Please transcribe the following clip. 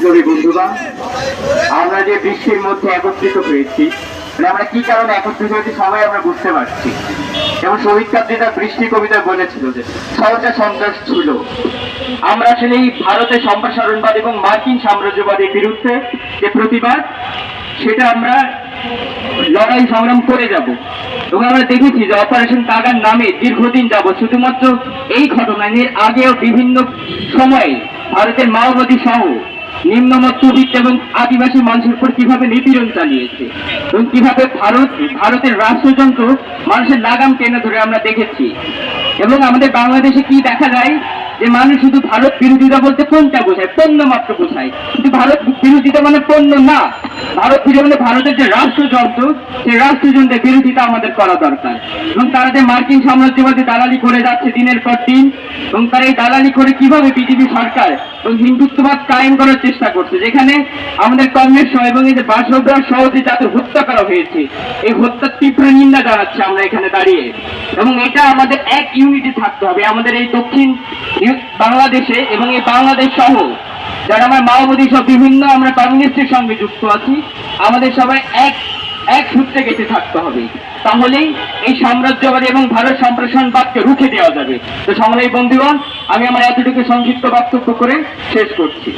বিপ্লবী বন্ধুগণ, আমরা যে বৃষ্টির মধ্যে একত্রিত হয়েছি, আমরা কি কারণে একত্রিত হয়েছি সবাই আমরা বুঝতে পারছি। যেমন শহীদ কাদ্রী তার বৃষ্টি কবিতায় বলেছিল যে সহজা সন্ত্রাস ছিল। আমরা আসলে এই ভারতের সম্প্রসারণবাদ এবং মার্কিন সাম্রাজ্যবাদের বিরুদ্ধে যে প্রতিবাদ, সেটা আমরা লড়াই সংগ্রাম করে যাব। এবং আমরা দেখেছি যে অপারেশন কাগার নামে দীর্ঘদিন যাবত শুধুমাত্র এই ঘটনা এর আগেও বিভিন্ন সময়ে ভারতের মাওবাদী সহ নিম্ন মধ্যবিত্ত এবং আদিবাসী মানুষের উপর কিভাবে নিপীড়ন চালিয়েছে এবং কিভাবে ভারতের রাষ্ট্রযন্ত্র মানুষের লাগাম টেনে ধরে আমরা দেখেছি। এবং আমাদের বাংলাদেশে কি দেখা যায় যে মানুষ শুধু ভারত বিরোধিতা বলতে কোনটা বোঝায়? পণ্য মাত্র বোঝায়, কিন্তু ভারত বিরোধিতা মানে পণ্য না। ভারত বিরোধী মানে ভারতের যে রাষ্ট্রযন্ত্র, সেই রাষ্ট্রযন্ত্রের বিরোধিতা আমাদের করা দরকার। এবং তারা যে মার্কিন সাম্রাজ্যবাদী দালালি করে যাচ্ছে দিনের পর দিন, এবং তারা এই দালালি করে কিভাবে বিজেপি সরকার এবং হিন্দুত্ববাদ কায়েম করার চেষ্টা করছে, যেখানে আমাদের কংগ্রেস সহ এবং এই যে বাসবরা সহ যে যাদের হত্যা করা হয়েছে, এই হত্যার তীব্র নিন্দা জানাচ্ছে আমরা এখানে দাঁড়িয়ে। এবং এটা আমাদের এক ইউনিটি থাকতে হবে আমাদের এই দক্ষিণ বাংলাদেশে এবং এই বাংলাদেশ সহ যারা আমরা মাওবাদী সব বিভিন্ন আমরা কমিউনিস্টের সঙ্গে যুক্ত আছি, আমাদের সবাই এক সূত্রে গেঁথে থাকতে হবে। তাহলেই এই সাম্রাজ্যবাদী এবং ভারত সম্প্রসারণবাদকে রুখে দেওয়া যাবে। তো সংগ্রামী বন্ধুগণ, আমি আমার এতটুকু সংক্ষিপ্ত বক্তব্য করে শেষ করছি।